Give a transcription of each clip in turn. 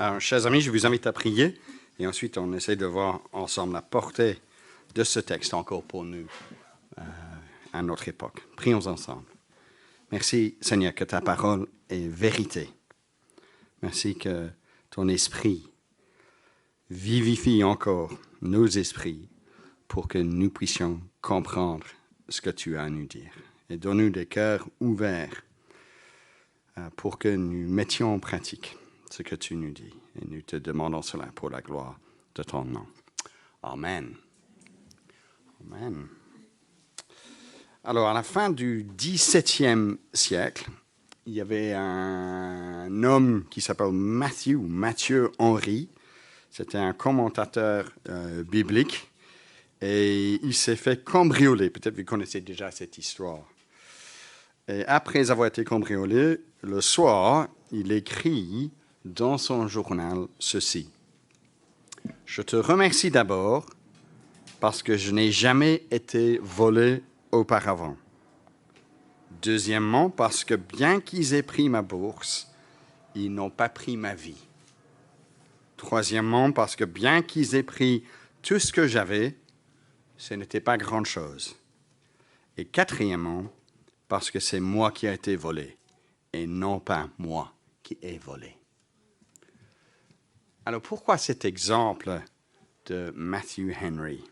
Alors, chers amis, je vous invite à prier et ensuite on essaie de voir ensemble la portée de ce texte encore pour nous à notre époque. Prions ensemble. Merci Seigneur que ta parole est vérité. Merci que ton esprit vivifie encore nos esprits pour que nous puissions comprendre ce que tu as à nous dire. Et donne-nous des cœurs ouverts pour que nous mettions en pratique ce que tu nous dis. Et nous te demandons cela pour la gloire de ton nom. Amen. Amen. Alors, à la fin du XVIIe siècle, il y avait un homme qui s'appelle Matthieu Henry. C'était un commentateur biblique et il s'est fait cambrioler. Peut-être que vous connaissez déjà cette histoire. Et après avoir été cambriolé, le soir, il écrit dans son journal ceci. « Je te remercie d'abord parce que je n'ai jamais été volé auparavant. Deuxièmement, parce que bien qu'ils aient pris ma bourse, ils n'ont pas pris ma vie. Troisièmement, parce que bien qu'ils aient pris tout ce que j'avais, ce n'était pas grand-chose. Et quatrièmement, parce que c'est moi qui ai été volé et non pas moi qui ai volé. » Alors pourquoi cet exemple de Matthew Henry?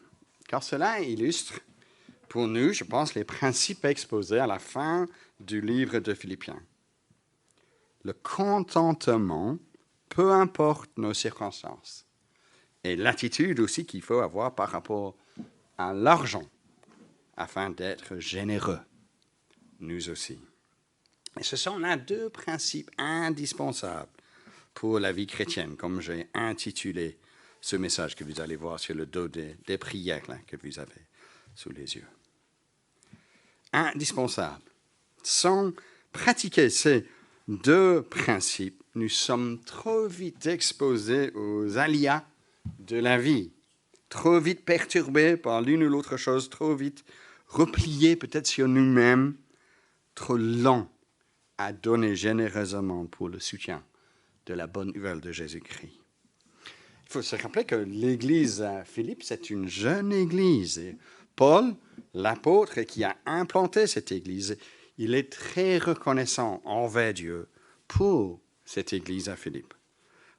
Car cela illustre pour nous, je pense, les principes exposés à la fin du livre de Philippiens. Le contentement, peu importe nos circonstances, et l'attitude aussi qu'il faut avoir par rapport à l'argent, afin d'être généreux, nous aussi. Et ce sont là deux principes indispensables pour la vie chrétienne, comme j'ai intitulé ce message que vous allez voir sur le dos des prières là, que vous avez sous les yeux. Indispensable. Sans pratiquer ces deux principes, nous sommes trop vite exposés aux aléas de la vie, trop vite perturbés par l'une ou l'autre chose, trop vite repliés peut-être sur nous-mêmes, trop lents à donner généreusement pour le soutien de la bonne nouvelle de Jésus-Christ. Il faut se rappeler que l'église à Philippe, c'est une jeune église. Et Paul, l'apôtre qui a implanté cette église, il est très reconnaissant envers Dieu pour cette église à Philippe.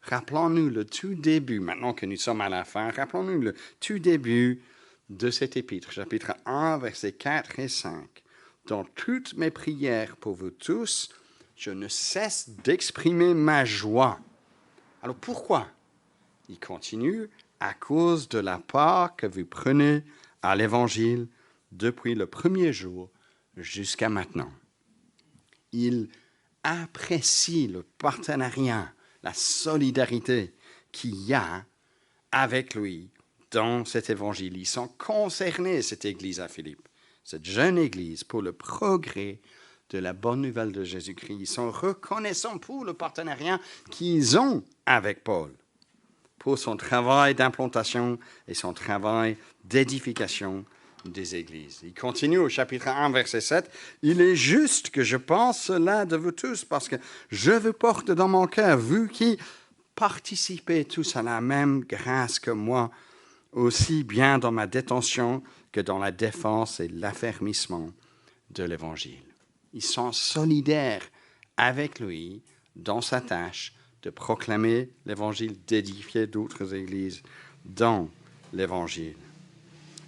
Rappelons-nous le tout début, maintenant que nous sommes à la fin, rappelons-nous le tout début de cet épître, chapitre 1, versets 4 et 5. « Dans toutes mes prières pour vous tous, je ne cesse d'exprimer ma joie. » Alors pourquoi? Il continue, à cause de la part que vous prenez à l'Évangile depuis le premier jour jusqu'à maintenant. Il apprécie le partenariat, la solidarité qu'il y a avec lui dans cet Évangile. Ils sont concernés, cette église à Philippe, cette jeune église, pour le progrès de la bonne nouvelle de Jésus-Christ. Ils sont reconnaissants pour le partenariat qu'ils ont avec Paul, pour son travail d'implantation et son travail d'édification des églises. Il continue au chapitre 1, verset 7. « Il est juste que je pense cela de vous tous, parce que je vous porte dans mon cœur, vous qui participez tous à la même grâce que moi, aussi bien dans ma détention que dans la défense et l'affermissement de l'Évangile. » Ils sont solidaires avec lui dans sa tâche de proclamer l'Évangile, d'édifier d'autres églises dans l'Évangile.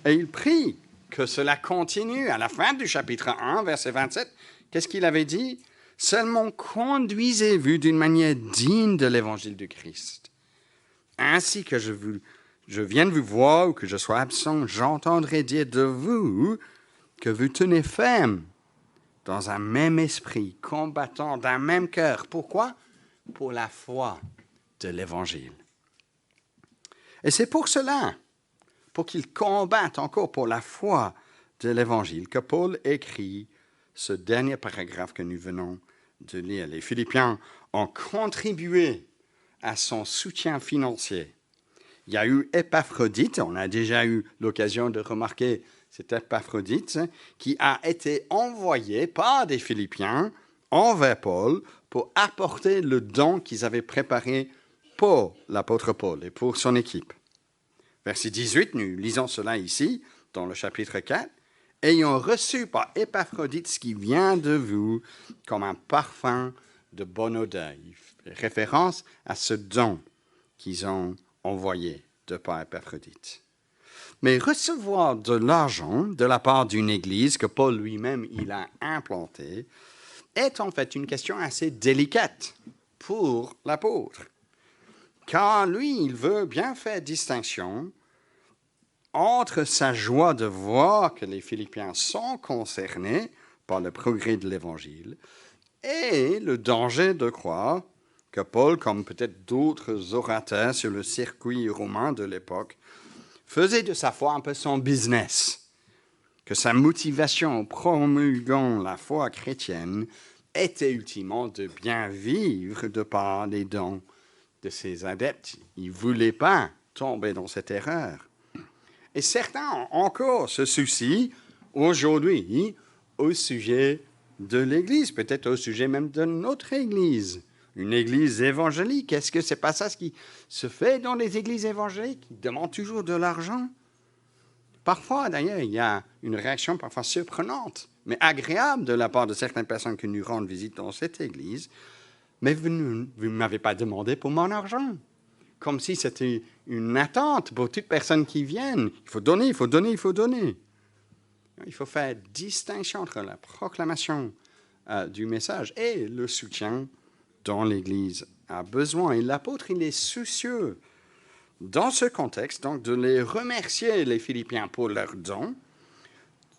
Et il prie que cela continue. À la fin du chapitre 1, verset 27, qu'est-ce qu'il avait dit? « Seulement conduisez-vous d'une manière digne de l'Évangile du Christ. Ainsi que je vienne vous voir ou que je sois absent, j'entendrai dire de vous que vous tenez ferme dans un même esprit, combattant d'un même cœur. » Pourquoi? Pour la foi de l'Évangile. Et c'est pour cela, pour qu'ils combattent encore pour la foi de l'Évangile, que Paul écrit ce dernier paragraphe que nous venons de lire. Les Philippiens ont contribué à son soutien financier. Il y a eu Épaphrodite, on a déjà eu l'occasion de remarquer cet Épaphrodite, qui a été envoyé par des Philippiens envers Paul pour apporter le don qu'ils avaient préparé pour l'apôtre Paul et pour son équipe. Verset 18, nous lisons cela ici, dans le chapitre 4. « Ayant reçu par Épaphrodite ce qui vient de vous comme un parfum de bonne odeur. » Il fait référence à ce don qu'ils ont envoyé de par Épaphrodite. Mais recevoir de l'argent de la part d'une église que Paul lui-même il a implantée est en fait une question assez délicate pour l'apôtre. Car lui, il veut bien faire distinction entre sa joie de voir que les Philippiens sont concernés par le progrès de l'Évangile et le danger de croire que Paul, comme peut-être d'autres orateurs sur le circuit romain de l'époque, faisait de sa foi un peu son business, que sa motivation en promulguant la foi chrétienne était ultimement de bien vivre de par les dons de ses adeptes. Il ne voulait pas tomber dans cette erreur. Et certains ont encore ce souci aujourd'hui au sujet de l'Église, peut-être au sujet même de notre Église. Une Église évangélique, est-ce que ce n'est pas ça ce qui se fait dans les Églises évangéliques? Ils demandent toujours de l'argent. Parfois, d'ailleurs, il y a une réaction parfois surprenante, mais agréable de la part de certaines personnes qui nous rendent visite dans cette Église. Mais vous ne m'avez pas demandé pour mon argent. Comme si c'était une attente pour toute personne qui vienne. Il faut donner, il faut donner, il faut donner. Il faut faire distinction entre la proclamation du message et le soutien dont l'Église a besoin. Et l'apôtre, il est soucieux, dans ce contexte, donc, de les remercier, les Philippiens, pour leurs dons,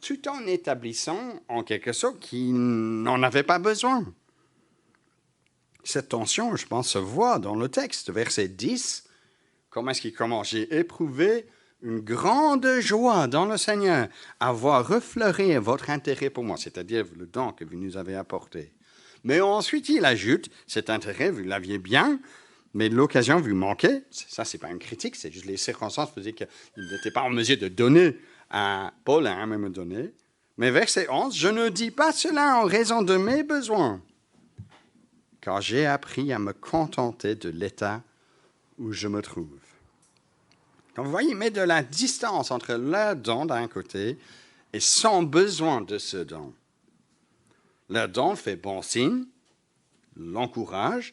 tout en établissant, en quelque sorte, qu'ils n'en avaient pas besoin. Cette tension, je pense, se voit dans le texte, verset 10. Comment est-ce qu'il commence? « J'ai éprouvé une grande joie dans le Seigneur à voir refleurir votre intérêt pour moi, c'est-à-dire le don que vous nous avez apporté. » Mais ensuite, il ajoute, cet intérêt, vous l'aviez bien, mais l'occasion vous manquait. Ça, ce n'est pas une critique, c'est juste les circonstances faisaient qu'il n'était pas en mesure de donner à Paul à un moment donné. Mais verset 11, « Je ne dis pas cela en raison de mes besoins, car j'ai appris à me contenter de l'état où je me trouve. » Donc, vous voyez, il met de la distance entre leur don d'un côté et son besoin de ce don. Leur don fait bon signe, l'encourage,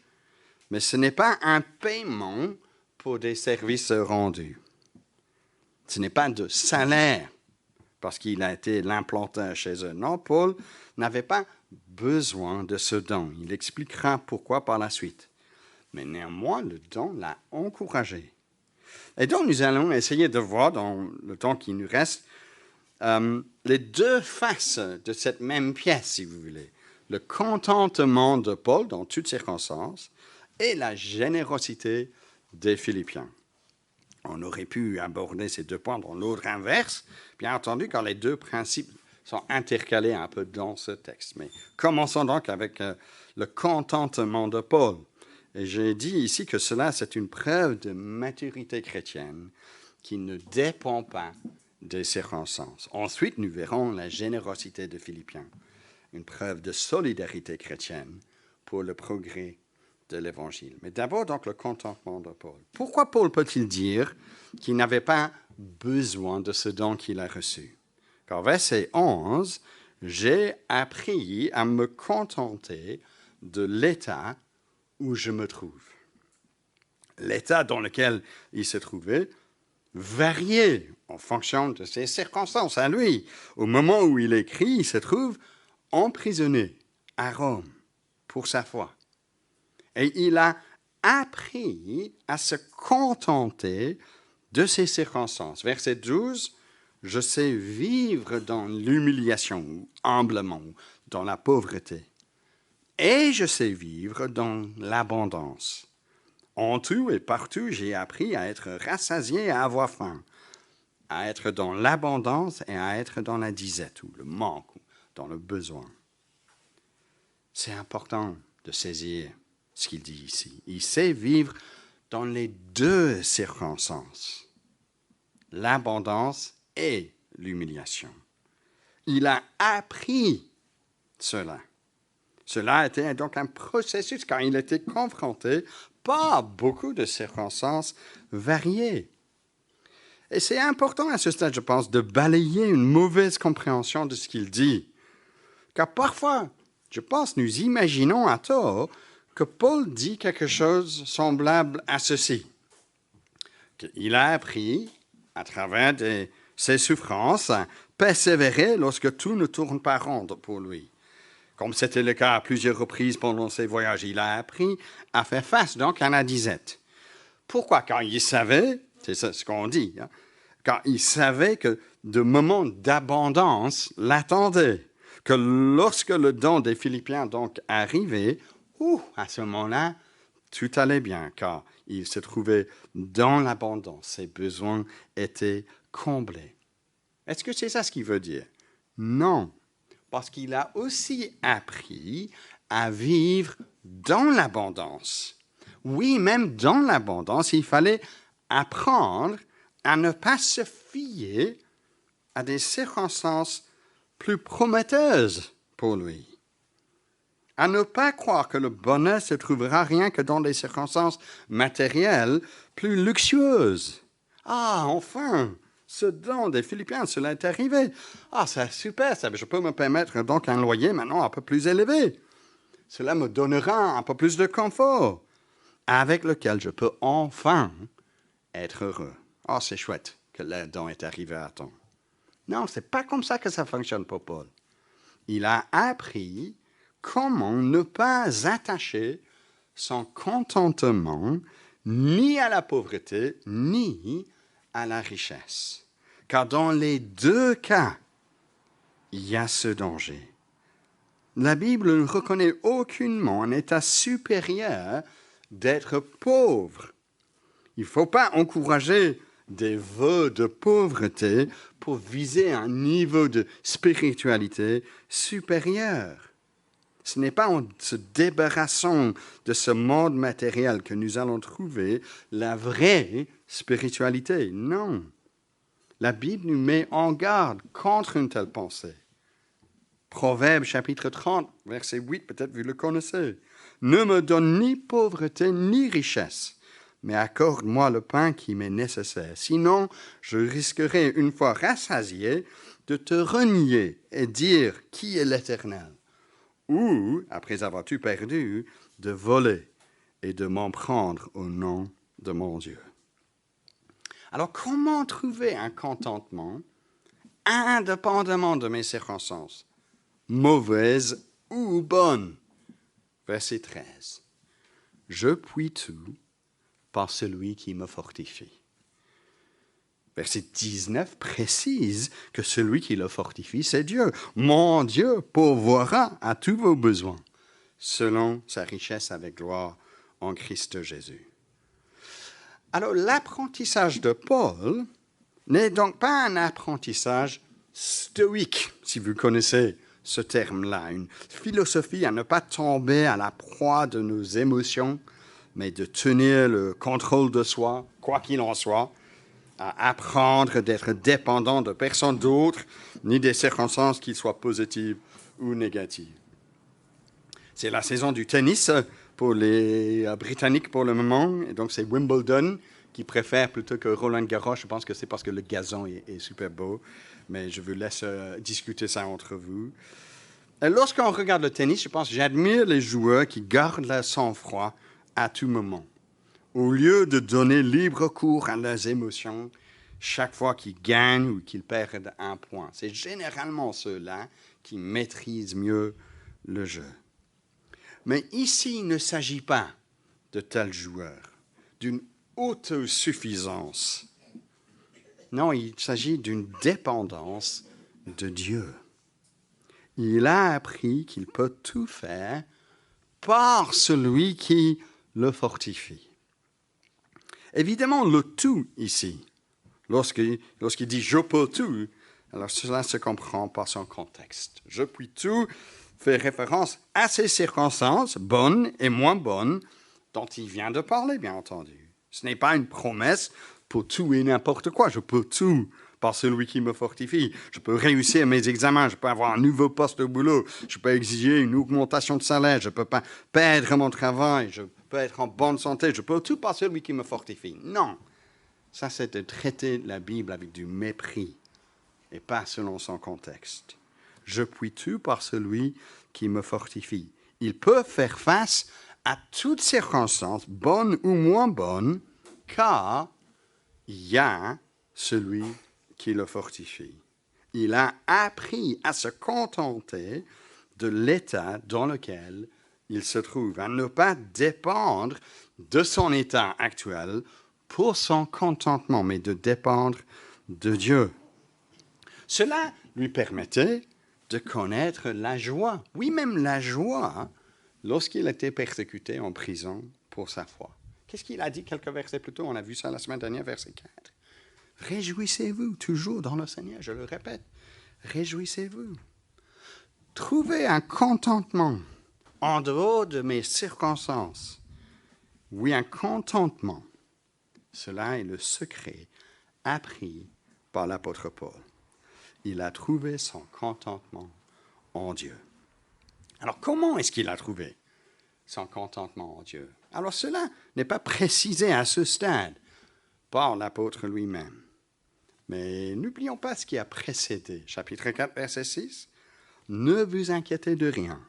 mais ce n'est pas un paiement pour des services rendus. Ce n'est pas de salaire parce qu'il a été l'implanteur chez eux. Non, Paul n'avait pas besoin de ce don. Il expliquera pourquoi par la suite. Mais néanmoins, le don l'a encouragé. Et donc, nous allons essayer de voir, dans le temps qui nous reste, les deux faces de cette même pièce, si vous voulez. Le contentement de Paul dans toutes circonstances et la générosité des Philippiens. On aurait pu aborder ces deux points dans l'ordre inverse, bien entendu, car les deux principes sont intercalés un peu dans ce texte. Mais commençons donc avec le contentement de Paul. Et j'ai dit ici que cela, c'est une preuve de maturité chrétienne qui ne dépend pas des circonstances. Ensuite, nous verrons la générosité de Philippiens, une preuve de solidarité chrétienne pour le progrès de l'Évangile. Mais d'abord, donc, le contentement de Paul. Pourquoi Paul peut-il dire qu'il n'avait pas besoin de ce don qu'il a reçu? Car verset 11, « J'ai appris à me contenter de l'état où je me trouve. » L'état dans lequel il se trouvait variait en fonction de ses circonstances à lui. Au moment où il écrit, il se trouve emprisonné à Rome pour sa foi. Et il a appris à se contenter de ces circonstances. Verset 12, « Je sais vivre dans l'humiliation, ou humblement, dans la pauvreté. Et je sais vivre dans l'abondance. En tout et partout, j'ai appris à être rassasié et à avoir faim, à être dans l'abondance et à être dans la disette, ou le manque, ou dans le besoin. » C'est important de saisir ce qu'il dit ici. Il sait vivre dans les deux circonstances, l'abondance et l'humiliation. Il a appris cela. Cela était donc un processus car il était confronté pas beaucoup de circonstances variées. Et c'est important à ce stade, je pense, de balayer une mauvaise compréhension de ce qu'il dit. Car parfois, je pense, nous imaginons à tort que Paul dit quelque chose semblable à ceci. Il a appris, à travers ses souffrances, à persévérer lorsque tout ne tourne pas rond pour lui. Comme c'était le cas à plusieurs reprises pendant ses voyages, il a appris à faire face donc à la disette. Pourquoi? Car il savait, c'est ça ce qu'on dit, car il savait que de moments d'abondance l'attendaient, que lorsque le don des Philippiens donc arrivait, à ce moment-là, tout allait bien, car il se trouvait dans l'abondance. Ses besoins étaient comblés. Est-ce que c'est ça ce qu'il veut dire? Non, parce qu'il a aussi appris à vivre dans l'abondance. Oui, même dans l'abondance, il fallait apprendre à ne pas se fier à des circonstances plus prometteuses pour lui. À ne pas croire que le bonheur se trouvera rien que dans des circonstances matérielles plus luxueuses. Enfin, ce don des Philippiens, cela est arrivé. C'est super, ça, je peux me permettre donc un loyer maintenant un peu plus élevé. Cela me donnera un peu plus de confort, avec lequel je peux enfin être heureux. C'est chouette que le don est arrivé à temps. Non, ce n'est pas comme ça que ça fonctionne pour Paul. Il a appris comment ne pas attacher son contentement ni à la pauvreté, ni à la richesse. Car dans les deux cas, il y a ce danger. La Bible ne reconnaît aucunement un état supérieur d'être pauvre. Il ne faut pas encourager des vœux de pauvreté pour viser un niveau de spiritualité supérieur. Ce n'est pas en se débarrassant de ce monde matériel que nous allons trouver la vraie spiritualité. Non. La Bible nous met en garde contre une telle pensée. Proverbe chapitre 30, verset 8, peut-être vous le connaissez. « Ne me donne ni pauvreté ni richesse, mais accorde-moi le pain qui m'est nécessaire. Sinon, je risquerai, une fois rassasié, de te renier et dire qui est l'Éternel. Ou, après avoir tout perdu, de voler et de m'en prendre au nom de mon Dieu. » Alors, comment trouver un contentement indépendamment de mes circonstances, mauvaises ou bonnes? Verset 13. « Je puis tout par celui qui me fortifie. » Verset 19 précise que celui qui le fortifie, c'est Dieu. « Mon Dieu pourvoira à tous vos besoins, selon sa richesse avec gloire en Christ Jésus. » Alors, l'apprentissage de Paul n'est donc pas un apprentissage stoïque, si vous connaissez ce terme-là, une philosophie à ne pas tomber à la proie de nos émotions, mais de tenir le contrôle de soi, quoi qu'il en soit, à apprendre d'être dépendant de personne d'autre, ni des circonstances, qu'ils soient positives ou négatives. C'est la saison du tennis pour les Britanniques pour le moment, et donc c'est Wimbledon qui préfère plutôt que Roland Garros. Je pense que c'est parce que le gazon est super beau, mais je vous laisse discuter ça entre vous. Et lorsqu'on regarde le tennis, je pense que j'admire les joueurs qui gardent leur sang-froid à tout moment, au lieu de donner libre cours à leurs émotions chaque fois qu'ils gagnent ou qu'ils perdent un point. C'est généralement ceux-là qui maîtrisent mieux le jeu. Mais ici, il ne s'agit pas de tels joueurs, d'une autosuffisance. Non, il s'agit d'une dépendance de Dieu. Il a appris qu'il peut tout faire par celui qui le fortifie. Évidemment, le tout ici, lorsqu'il dit « je peux tout », alors cela se comprend par son contexte. « Je puis tout » fait référence à ces circonstances, bonnes et moins bonnes, dont il vient de parler, bien entendu. Ce n'est pas une promesse pour tout et n'importe quoi. Je peux tout par celui qui me fortifie. Je peux réussir mes examens, je peux avoir un nouveau poste au boulot, je peux exiger une augmentation de salaire, je ne peux pas perdre mon travail, je peux être en bonne santé, je peux tout par celui qui me fortifie. Non, ça c'est de traiter la Bible avec du mépris et pas selon son contexte. Je puis tout par celui qui me fortifie. Il peut faire face à toutes circonstances, bonnes ou moins bonnes, car il y a celui qui le fortifie. Il a appris à se contenter de l'état dans lequel il se trouve, à ne pas dépendre de son état actuel pour son contentement, mais de dépendre de Dieu. Cela lui permettait de connaître la joie, oui, même la joie, lorsqu'il était persécuté en prison pour sa foi. Qu'est-ce qu'il a dit quelques versets plus tôt? On a vu ça la semaine dernière, verset 4. Réjouissez-vous toujours dans le Seigneur, je le répète. Réjouissez-vous. Trouvez un contentement en dehors de mes circonstances. Oui, un contentement. Cela est le secret appris par l'apôtre Paul. Il a trouvé son contentement en Dieu. Alors, comment est-ce qu'il a trouvé son contentement en Dieu? Alors, cela n'est pas précisé à ce stade par l'apôtre lui-même. Mais n'oublions pas ce qui a précédé. Chapitre 4, verset 6. Ne vous inquiétez de rien,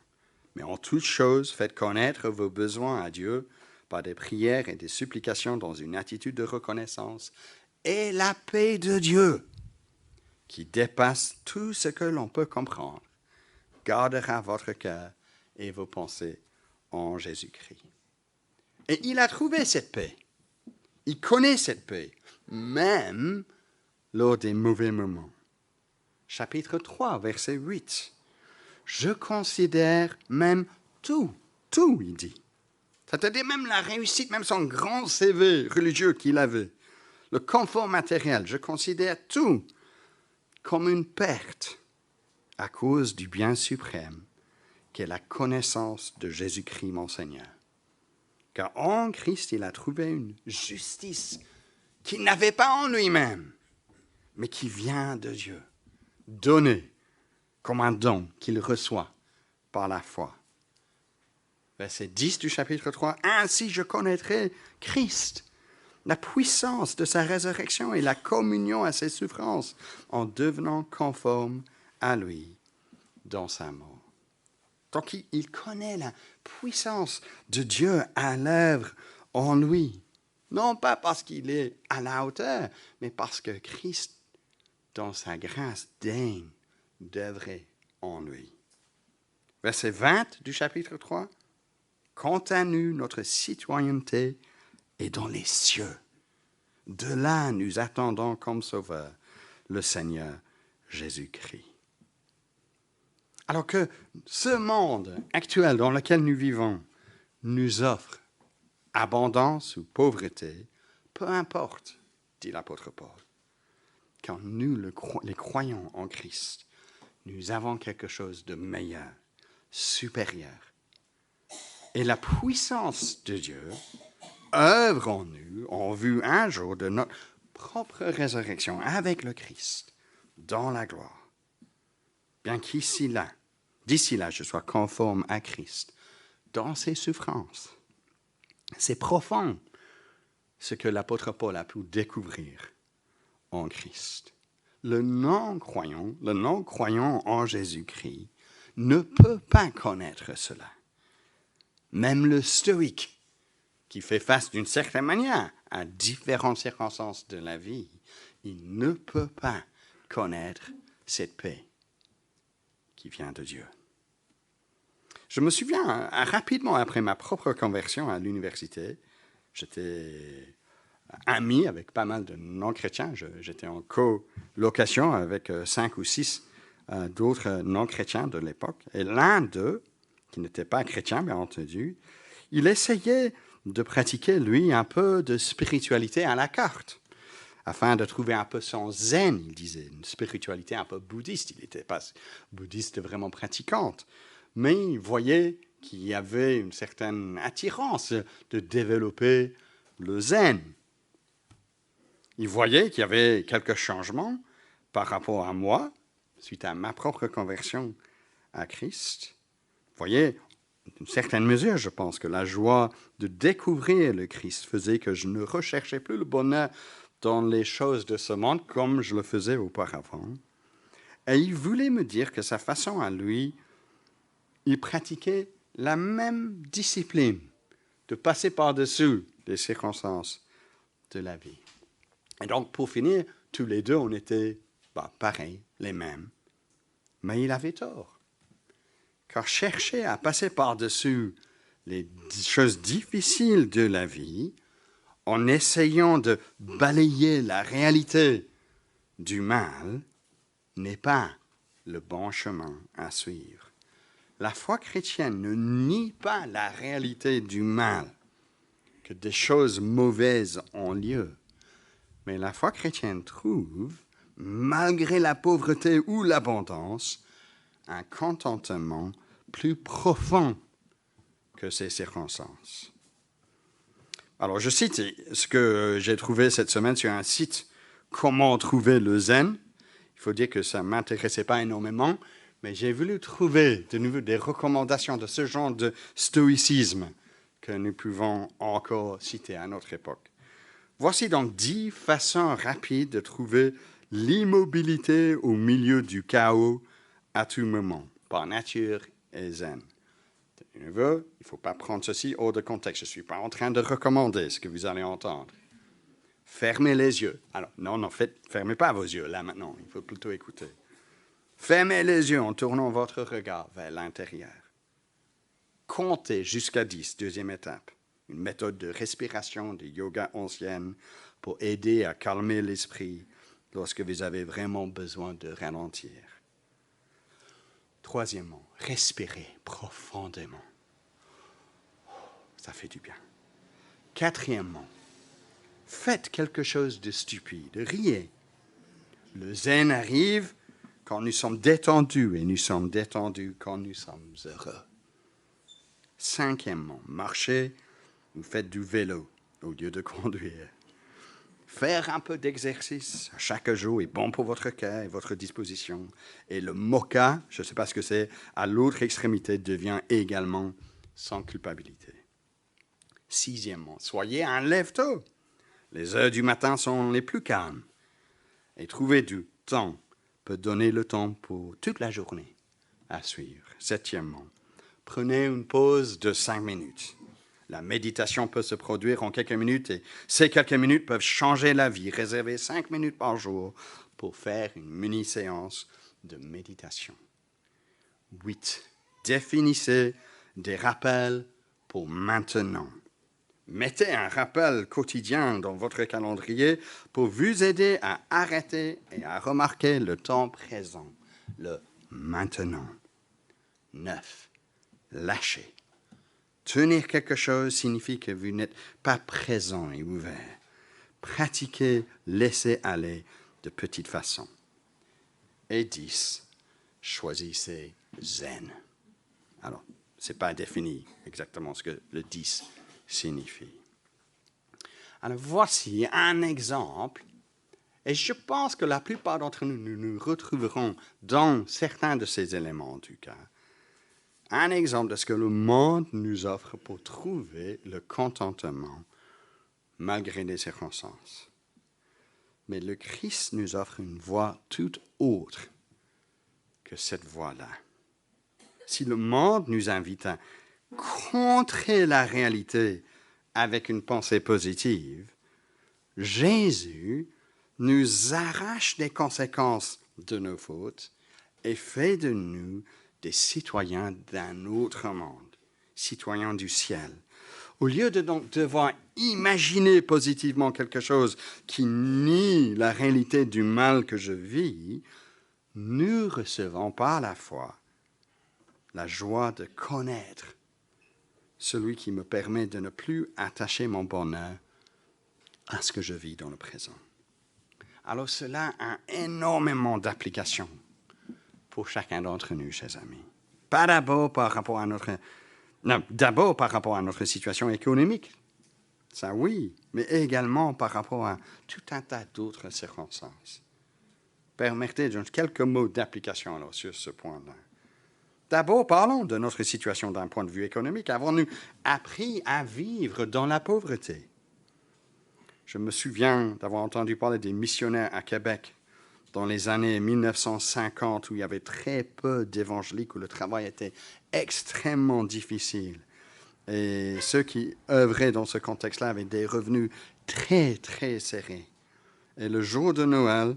mais en toute chose, faites connaître vos besoins à Dieu par des prières et des supplications dans une attitude de reconnaissance. Et la paix de Dieu, qui dépasse tout ce que l'on peut comprendre, gardera votre cœur et vos pensées en Jésus-Christ. Et il a trouvé cette paix. Il connaît cette paix, même lors des mauvais moments. Chapitre 3, verset 8. Je considère même tout, il dit. C'est-à-dire même la réussite, même son grand CV religieux qu'il avait, le confort matériel, je considère tout comme une perte à cause du bien suprême qu'est la connaissance de Jésus-Christ mon Seigneur. Car en Christ, il a trouvé une justice qu'il n'avait pas en lui-même, mais qui vient de Dieu, donnée comme un don qu'il reçoit par la foi. Verset 10 du chapitre 3. Ainsi je connaîtrai Christ, la puissance de sa résurrection et la communion à ses souffrances, en devenant conforme à lui dans sa mort. Donc il connaît la puissance de Dieu à l'œuvre en lui. Non pas parce qu'il est à la hauteur, mais parce que Christ, dans sa grâce, daigne d'œuvrer en lui. Verset 20 du chapitre 3. Quant à nous, notre citoyenneté est dans les cieux. De là, nous attendons comme sauveur le Seigneur Jésus-Christ. Alors que ce monde actuel dans lequel nous vivons nous offre abondance ou pauvreté, peu importe, dit l'apôtre Paul. Quand nous, les croyants en Christ, nous avons quelque chose de meilleur, supérieur. Et la puissance de Dieu œuvre en nous en vue un jour de notre propre résurrection avec le Christ dans la gloire. Bien d'ici là, je sois conforme à Christ dans ses souffrances. C'est profond ce que l'apôtre Paul a pu découvrir en Christ. Le non-croyant en Jésus-Christ ne peut pas connaître cela. Même le stoïque, qui fait face d'une certaine manière à différentes circonstances de la vie, il ne peut pas connaître cette paix qui vient de Dieu. Je me souviens, rapidement après ma propre conversion à l'université, j'étais ami avec pas mal de non-chrétiens. J'étais en colocation avec 5 ou 6 d'autres non-chrétiens de l'époque. Et l'un d'eux, qui n'était pas chrétien, bien entendu, il essayait de pratiquer, lui, un peu de spiritualité à la carte, afin de trouver un peu son zen, il disait, une spiritualité un peu bouddhiste. Il n'était pas bouddhiste vraiment pratiquante, mais il voyait qu'il y avait une certaine attirance de développer le zen. Il voyait qu'il y avait quelques changements par rapport à moi, suite à ma propre conversion à Christ. Vous voyez, d'une certaine mesure, je pense que la joie de découvrir le Christ faisait que je ne recherchais plus le bonheur dans les choses de ce monde comme je le faisais auparavant. Et il voulait me dire que sa façon à lui, il pratiquait la même discipline de passer par-dessus les circonstances de la vie. Et donc, pour finir, tous les deux, on était pareils, les mêmes. Mais il avait tort. Car chercher à passer par-dessus les choses difficiles de la vie, en essayant de balayer la réalité du mal, n'est pas le bon chemin à suivre. La foi chrétienne ne nie pas la réalité du mal, que des choses mauvaises ont lieu. Mais la foi chrétienne trouve, malgré la pauvreté ou l'abondance, un contentement plus profond que ces circonstances. Alors, je cite ce que j'ai trouvé cette semaine sur un site, Comment trouver le zen. Il faut dire que ça ne m'intéressait pas énormément, mais j'ai voulu trouver de nouveau des recommandations de ce genre de stoïcisme que nous pouvons encore citer à notre époque. Voici donc 10 façons rapides de trouver l'immobilité au milieu du chaos à tout moment, par nature et zen. De nouveau, il ne faut pas prendre ceci hors de contexte. Je ne suis pas en train de recommander ce que vous allez entendre. Fermez les yeux. Alors, non, fermez pas vos yeux là maintenant. Il faut plutôt écouter. Fermez les yeux en tournant votre regard vers l'intérieur. Comptez jusqu'à 10, deuxième étape. Une méthode de respiration, de yoga ancienne pour aider à calmer l'esprit lorsque vous avez vraiment besoin de ralentir. Troisièmement, respirez profondément. Ça fait du bien. Quatrièmement, faites quelque chose de stupide, riez. Le zen arrive quand nous sommes détendus et nous sommes détendus quand nous sommes heureux. Cinquièmement, marchez ou faites du vélo au lieu de conduire. Faire un peu d'exercice chaque jour est bon pour votre cœur et votre disposition. Et le moka, je ne sais pas ce que c'est, à l'autre extrémité devient également sans culpabilité. Sixièmement, soyez un lève-tôt. Les heures du matin sont les plus calmes. Et trouver du temps peut donner le temps pour toute la journée à suivre. Septièmement, prenez une pause de 5 minutes. La méditation peut se produire en quelques minutes et ces quelques minutes peuvent changer la vie. Réservez 5 minutes par jour pour faire une mini-séance de méditation. 8. Définissez des rappels pour maintenant. Mettez un rappel quotidien dans votre calendrier pour vous aider à arrêter et à remarquer le temps présent, le maintenant. 9. Lâchez. Tenir quelque chose signifie que vous n'êtes pas présent et ouvert. Pratiquez, laissez aller de petites façons. Et 10. Choisissez zen. Alors, ce n'est pas défini exactement ce que le 10 signifie. Alors, voici un exemple, et je pense que la plupart d'entre nous, nous retrouverons dans certains de ces éléments, en tout cas. Un exemple de ce que le monde nous offre pour trouver le contentement malgré les circonstances. Mais le Christ nous offre une voie toute autre que cette voie-là. Si le monde nous invite à contrer la réalité avec une pensée positive, Jésus nous arrache des conséquences de nos fautes et fait de nous des citoyens d'un autre monde, citoyens du ciel. Au lieu de donc devoir imaginer positivement quelque chose qui nie la réalité du mal que je vis, nous recevons par la foi la joie de connaître celui qui me permet de ne plus attacher mon bonheur à ce que je vis dans le présent. Alors cela a énormément d'applications pour chacun d'entre nous, chers amis. Pas d'abord par rapport à d'abord par rapport à notre situation économique, ça oui, mais également par rapport à tout un tas d'autres circonstances. Permettez quelques mots d'application alors sur ce point-là. D'abord, parlons de notre situation d'un point de vue économique. Avons-nous appris à vivre dans la pauvreté? Je me souviens d'avoir entendu parler des missionnaires à Québec dans les années 1950, où il y avait très peu d'évangéliques, où le travail était extrêmement difficile. Et ceux qui œuvraient dans ce contexte-là avaient des revenus très, très serrés. Et le jour de Noël,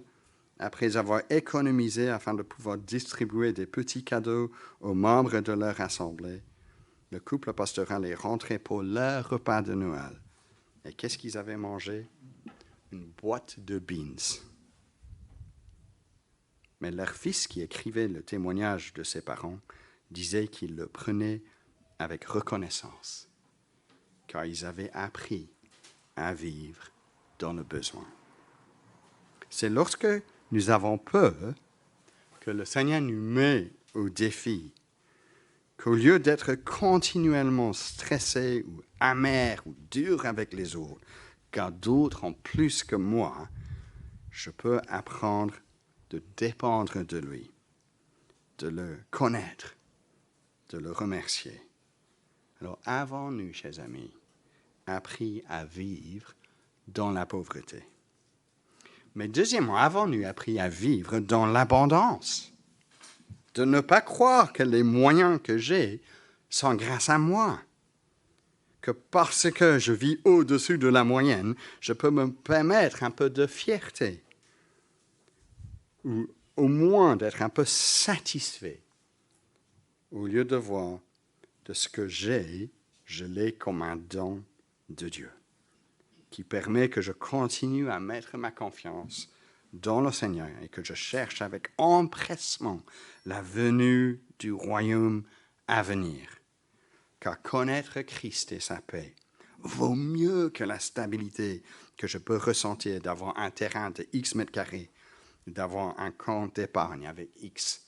après avoir économisé afin de pouvoir distribuer des petits cadeaux aux membres de leur assemblée, le couple pastoral est rentré pour leur repas de Noël. Et qu'est-ce qu'ils avaient mangé? Une boîte de beans. Mais leur fils, qui écrivait le témoignage de ses parents, disait qu'il le prenait avec reconnaissance, car ils avaient appris à vivre dans le besoin. C'est lorsque nous avons peur que le Seigneur nous met au défi, qu'au lieu d'être continuellement stressé ou amer ou dur avec les autres, car d'autres ont plus que moi, je peux apprendre de dépendre de lui, de le connaître, de le remercier. Alors, avons-nous, chers amis, appris à vivre dans la pauvreté? Mais deuxièmement, avons-nous appris à vivre dans l'abondance? De ne pas croire que les moyens que j'ai sont grâce à moi. Que parce que je vis au-dessus de la moyenne, je peux me permettre un peu de fierté. Ou au moins d'être un peu satisfait. Au lieu de voir de ce que j'ai, je l'ai comme un don de Dieu, qui permet que je continue à mettre ma confiance dans le Seigneur et que je cherche avec empressement la venue du royaume à venir. Car connaître Christ et sa paix vaut mieux que la stabilité que je peux ressentir d'avoir un terrain de X mètres carrés, d'avoir un compte d'épargne avec X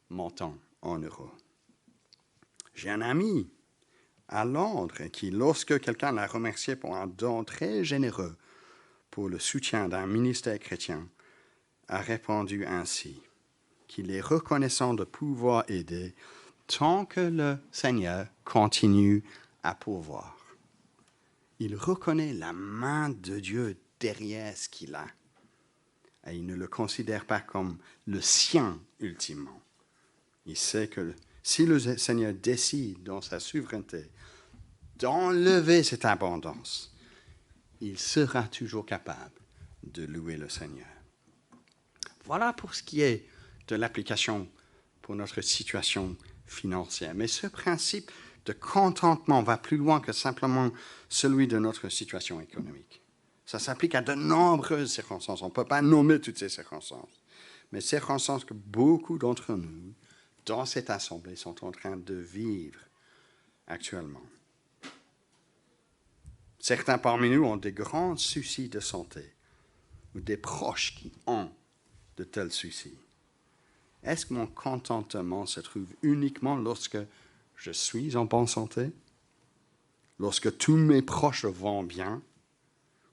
montant en euros. J'ai un ami à Londres qui, lorsque quelqu'un l'a remercié pour un don très généreux pour le soutien d'un ministère chrétien, a répondu ainsi, qu'il est reconnaissant de pouvoir aider tant que le Seigneur continue à pourvoir. Il reconnaît la main de Dieu derrière ce qu'il a. Et il ne le considère pas comme le sien ultimement. Il sait que si le Seigneur décide dans sa souveraineté d'enlever cette abondance, il sera toujours capable de louer le Seigneur. Voilà pour ce qui est de l'application pour notre situation financière. Mais ce principe de contentement va plus loin que simplement celui de notre situation économique. Ça s'applique à de nombreuses circonstances. On ne peut pas nommer toutes ces circonstances. Mais circonstances que beaucoup d'entre nous, dans cette assemblée, sont en train de vivre actuellement. Certains parmi nous ont des grands soucis de santé ou des proches qui ont de tels soucis. Est-ce que mon contentement se trouve uniquement lorsque je suis en bonne santé? Lorsque tous mes proches vont bien?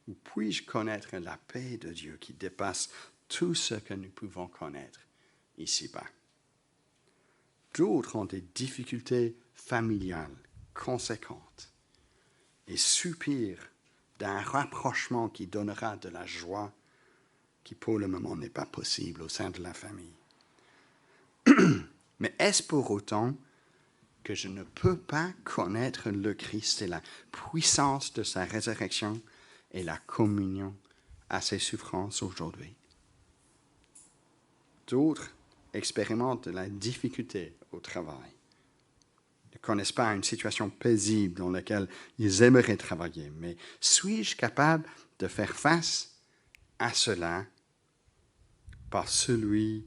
Ou puis-je connaître la paix de Dieu qui dépasse tout ce que nous pouvons connaître ici-bas? D'autres ont des difficultés familiales conséquentes et soupirent d'un rapprochement qui donnera de la joie qui pour le moment n'est pas possible au sein de la famille. Mais est-ce pour autant que je ne peux pas connaître le Christ et la puissance de sa résurrection et la communion à ses souffrances aujourd'hui? D'autres expérimentent de la difficulté au travail, ne connaissent pas une situation paisible dans laquelle ils aimeraient travailler. Mais suis-je capable de faire face à cela par celui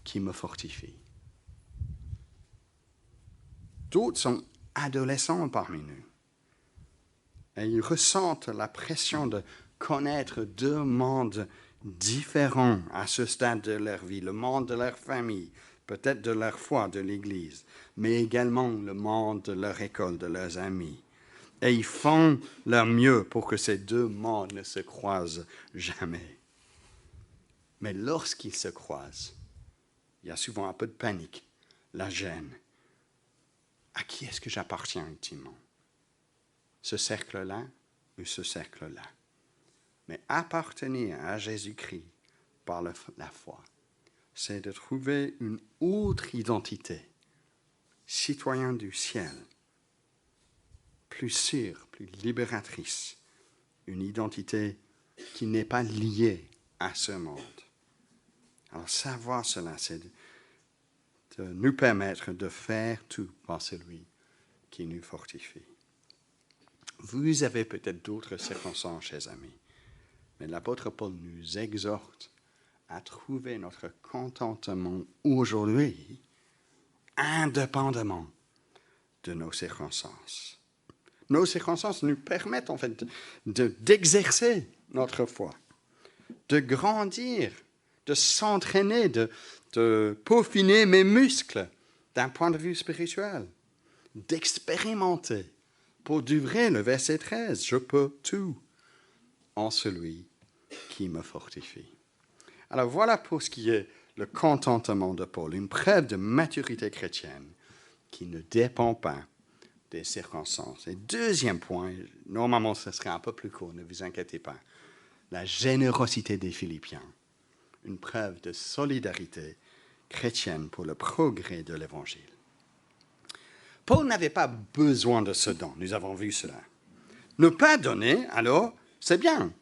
qui me fortifie? D'autres sont adolescents parmi nous. Et ils ressentent la pression de connaître deux mondes différents à ce stade de leur vie. Le monde de leur famille, peut-être de leur foi, de l'Église, mais également le monde de leur école, de leurs amis. Et ils font leur mieux pour que ces deux mondes ne se croisent jamais. Mais lorsqu'ils se croisent, il y a souvent un peu de panique, la gêne, à qui est-ce que j'appartiens ultimement? Ce cercle-là ou ce cercle-là? Mais appartenir à Jésus-Christ par la foi, c'est de trouver une autre identité, citoyen du ciel, plus sûre, plus libératrice, une identité qui n'est pas liée à ce monde. Alors savoir cela, c'est de nous permettre de faire tout par celui qui nous fortifie. Vous avez peut-être d'autres circonstances, chers amis, mais l'apôtre Paul nous exhorte à trouver notre contentement aujourd'hui, indépendamment de nos circonstances. Nos circonstances nous permettent en fait d'exercer notre foi, de grandir, de s'entraîner, de peaufiner mes muscles d'un point de vue spirituel, d'expérimenter. Pour durer, le verset 13, je peux tout en celui qui me fortifie. Alors voilà pour ce qui est le contentement de Paul, une preuve de maturité chrétienne qui ne dépend pas des circonstances. Et deuxième point, normalement ce serait un peu plus court, ne vous inquiétez pas, la générosité des Philippiens, une preuve de solidarité chrétienne pour le progrès de l'Évangile. Paul n'avait pas besoin de ce don, nous avons vu cela. Ne pas donner, alors, c'est bien,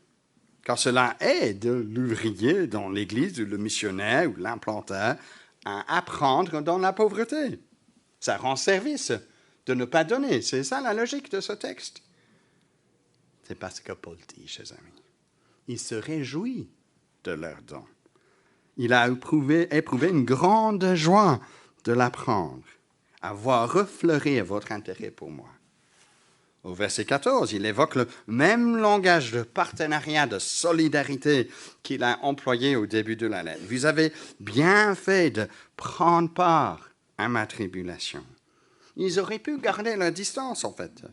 car cela aide l'ouvrier dans l'Église, ou le missionnaire, ou l'implanteur, à apprendre dans la pauvreté. Ça rend service de ne pas donner. C'est ça la logique de ce texte. C'est parce que Paul dit, chers amis, il se réjouit de leur don. Il a éprouvé une grande joie de l'apprendre, à voir refleurir votre intérêt pour moi. Au verset 14, il évoque le même langage de partenariat, de solidarité qu'il a employé au début de la lettre. Vous avez bien fait de prendre part à ma tribulation. Ils auraient pu garder leur distance, en fait.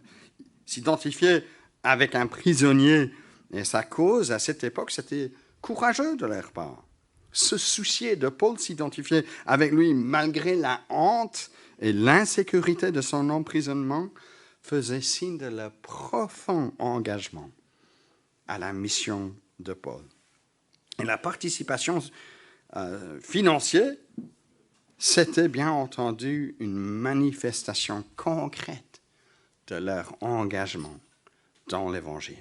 S'identifier avec un prisonnier et sa cause, à cette époque, c'était courageux de leur part. Se soucier de Paul, s'identifier avec lui malgré la honte et l'insécurité de son emprisonnement, faisait signe de leur profond engagement à la mission de Paul. Et la participation financière, c'était bien entendu une manifestation concrète de leur engagement dans l'Évangile.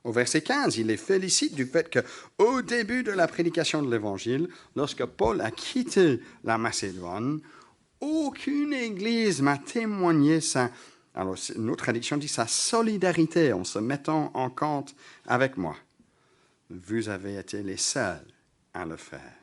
Au verset 15, il les félicite du fait qu'au début de la prédication de l'Évangile, lorsque Paul a quitté la Macédoine, aucune église m'a témoigné alors notre traduction dit sa solidarité en se mettant en compte avec moi. Vous avez été les seuls à le faire.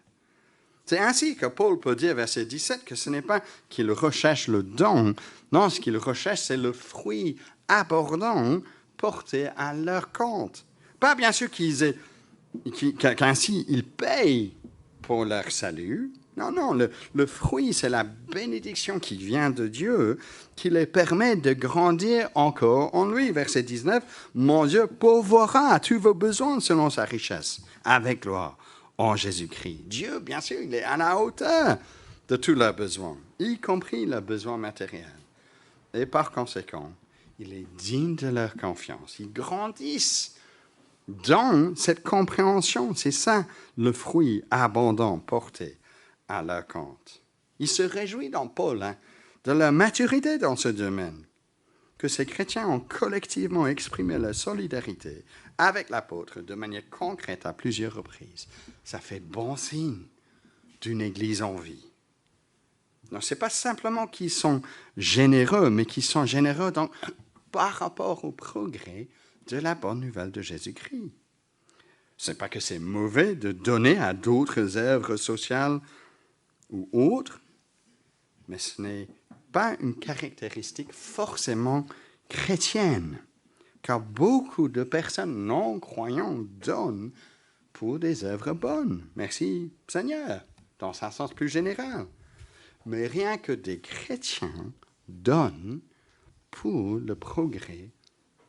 C'est ainsi que Paul peut dire, verset 17, que ce n'est pas qu'il recherche le don, non, ce qu'il recherche, c'est le fruit abondant porté à leur compte. Pas bien sûr qu'ainsi ils payent pour leur salut. Non, le fruit, c'est la bénédiction qui vient de Dieu, qui les permet de grandir encore en lui. Verset 19, « Mon Dieu pourvoira tous vos besoins selon sa richesse, avec gloire, en Jésus-Christ. » Dieu, bien sûr, il est à la hauteur de tous leurs besoins, y compris leurs besoins matériels. Et par conséquent, il est digne de leur confiance. Ils grandissent dans cette compréhension. C'est ça, le fruit abondant porté à leur compte. Il se réjouit dans Paul de leur maturité dans ce domaine, que ces chrétiens ont collectivement exprimé leur solidarité avec l'apôtre de manière concrète à plusieurs reprises. Ça fait bon signe d'une Église en vie. Non, ce n'est pas simplement qu'ils sont généreux, mais qu'ils sont généreux par rapport au progrès de la bonne nouvelle de Jésus-Christ. Ce n'est pas que c'est mauvais de donner à d'autres œuvres sociales ou autres, mais ce n'est pas une caractéristique forcément chrétienne, car beaucoup de personnes non-croyantes donnent pour des œuvres bonnes. Merci Seigneur, dans un sens plus général. Mais rien que des chrétiens donnent pour le progrès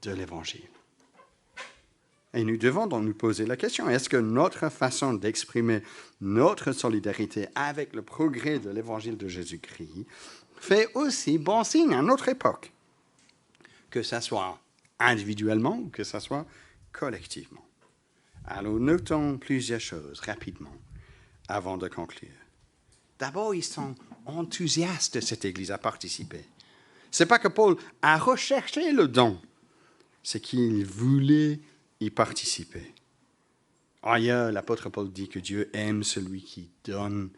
de l'Évangile. Et nous devons donc nous poser la question, est-ce que notre façon d'exprimer notre solidarité avec le progrès de l'Évangile de Jésus-Christ fait aussi bon signe à notre époque, que ce soit individuellement ou que ce soit collectivement. Alors, notons plusieurs choses rapidement avant de conclure. D'abord, ils sont enthousiastes de cette Église à participer. Ce n'est pas que Paul a recherché le don, c'est qu'il voulait y participer. Ailleurs, l'apôtre Paul dit que Dieu aime celui qui donne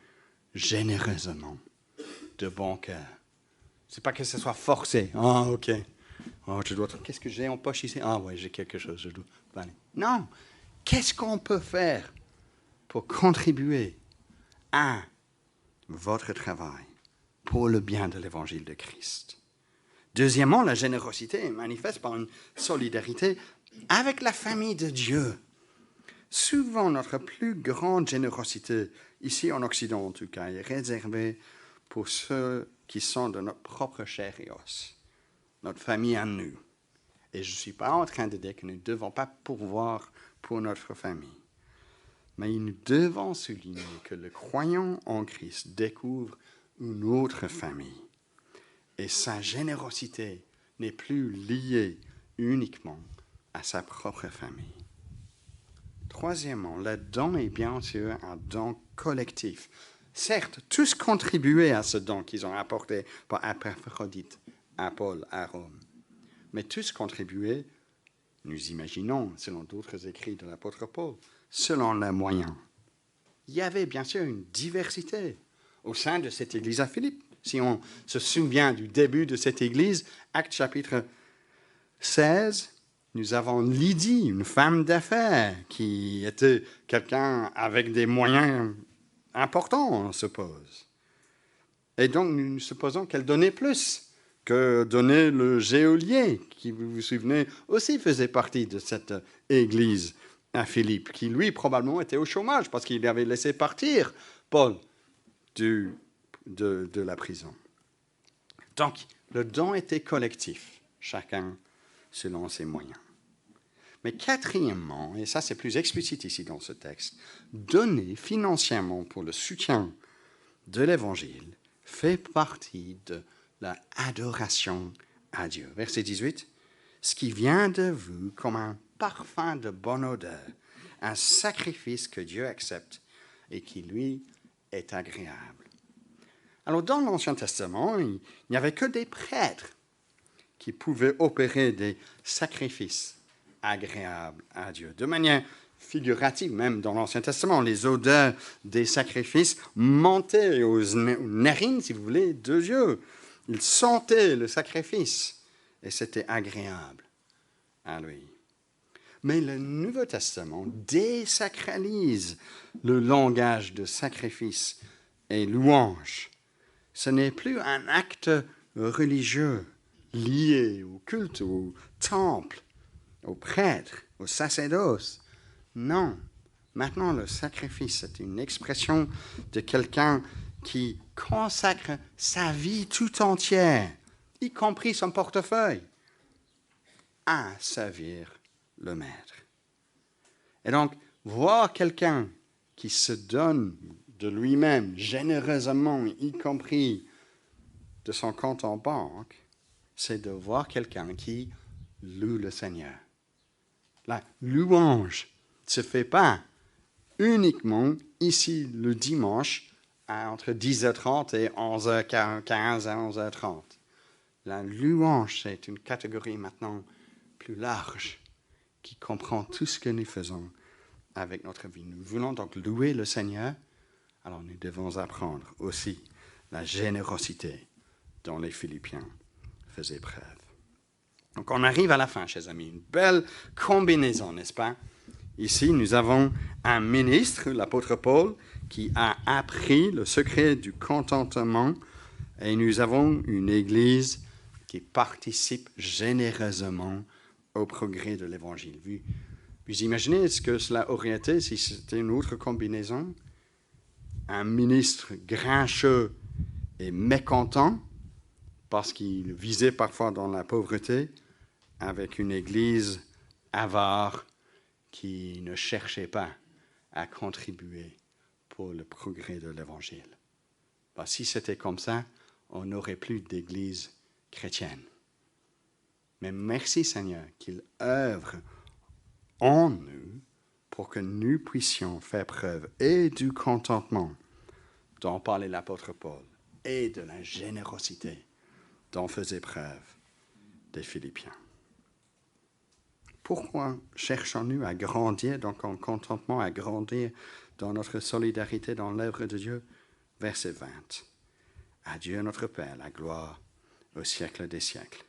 généreusement, de bon cœur. Ce n'est pas que ce soit forcé. Ah, ok. Oh, qu'est-ce que j'ai en poche ici? Ah, oui, j'ai quelque chose. Je dois aller. Non. Qu'est-ce qu'on peut faire pour contribuer à votre travail pour le bien de l'évangile de Christ? Deuxièmement, la générosité est manifeste par une solidarité avec la famille de Dieu. Souvent, notre plus grande générosité, ici en Occident en tout cas, est réservée pour ceux qui sont de notre propre chair et os, notre famille à nous. Et je ne suis pas en train de dire que nous ne devons pas pourvoir pour notre famille. Mais nous devons souligner que le croyant en Christ découvre une autre famille. Et sa générosité n'est plus liée uniquement à sa propre famille. Troisièmement, le don est bien sûr un don collectif. Certes, tous contribuaient à ce don qu'ils ont apporté par Épaphrodite à Paul à Rome. Mais tous contribuaient, nous imaginons, selon d'autres écrits de l'apôtre Paul, selon leurs moyens. Il y avait bien sûr une diversité au sein de cette église à Philippe. Si on se souvient du début de cette église, Actes chapitre 16, nous avons Lydie, une femme d'affaires, qui était quelqu'un avec des moyens importants, on suppose. Et donc, nous supposons qu'elle donnait plus que donnait le geôlier, qui, vous vous souvenez, aussi faisait partie de cette église à Philippe, qui, lui, probablement était au chômage parce qu'il avait laissé partir Paul de la prison. Donc, le don était collectif, chacun selon ses moyens. Mais quatrièmement, et ça c'est plus explicite ici dans ce texte, donner financièrement pour le soutien de l'Évangile fait partie de l'adoration à Dieu. Verset 18, « Ce qui vient de vous comme un parfum de bonne odeur, un sacrifice que Dieu accepte et qui lui est agréable. » Alors dans l'Ancien Testament, il n'y avait que des prêtres qui pouvaient opérer des sacrifices agréables à Dieu. De manière figurative, même dans l'Ancien Testament, les odeurs des sacrifices montaient aux narines, si vous voulez, de Dieu. Ils sentaient le sacrifice et c'était agréable à lui. Mais le Nouveau Testament désacralise le langage de sacrifice et louange. Ce n'est plus un acte religieux lié au culte, au temple, aux prêtres, aux sacerdoces. Non. Maintenant, le sacrifice, c'est une expression de quelqu'un qui consacre sa vie tout entière, y compris son portefeuille, à servir le Maître. Et donc, voir quelqu'un qui se donne de lui-même généreusement, y compris de son compte en banque, c'est de voir quelqu'un qui loue le Seigneur. La louange ne se fait pas uniquement ici le dimanche entre 10h30 et 11h15 à 11h30. La louange, c'est une catégorie maintenant plus large qui comprend tout ce que nous faisons avec notre vie. Nous voulons donc louer le Seigneur, alors nous devons apprendre aussi la générosité dont les Philippiens faisaient preuve. Donc on arrive à la fin, chers amis, une belle combinaison, n'est-ce pas? Ici, nous avons un ministre, l'apôtre Paul, qui a appris le secret du contentement, et nous avons une Église qui participe généreusement au progrès de l'Évangile. Vous imaginez ce que cela aurait été si c'était une autre combinaison? Un ministre grincheux et mécontent, parce qu'il visait parfois dans la pauvreté, avec une Église avare qui ne cherchait pas à contribuer pour le progrès de l'Évangile. Si c'était comme ça, on n'aurait plus d'église chrétienne. Mais merci Seigneur qu'il œuvre en nous pour que nous puissions faire preuve et du contentement dont parlait l'apôtre Paul et de la générosité dont faisaient preuve des Philippiens. Pourquoi cherchons-nous à grandir donc en contentement, à grandir dans notre solidarité dans l'œuvre de Dieu? Verset 20. À Dieu notre Père, la gloire au siècle des siècles.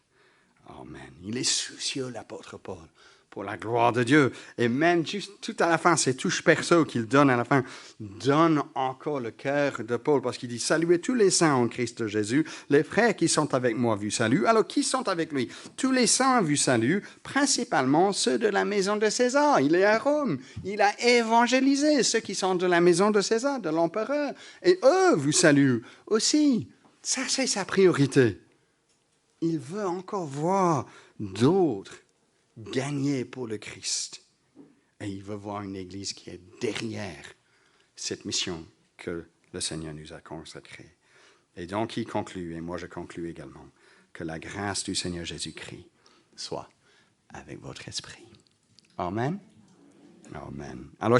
Amen. Il est soucieux, l'apôtre Paul, pour la gloire de Dieu. Et même juste tout à la fin, ces touches perso qu'il donne à la fin, donne encore le cœur de Paul, parce qu'il dit, saluez tous les saints en Christ Jésus, les frères qui sont avec moi vu salut. Alors, qui sont avec lui? Tous les saints vu salut, principalement ceux de la maison de César. Il est à Rome. Il a évangélisé ceux qui sont de la maison de César, de l'empereur. Et eux vous saluent aussi. Ça, c'est sa priorité. Il veut encore voir d'autres gagner pour le Christ. Et il veut voir une Église qui est derrière cette mission que le Seigneur nous a consacrée. Et donc il conclut, et moi je conclus également, que la grâce du Seigneur Jésus-Christ soit avec votre esprit. Amen. Amen. Alors,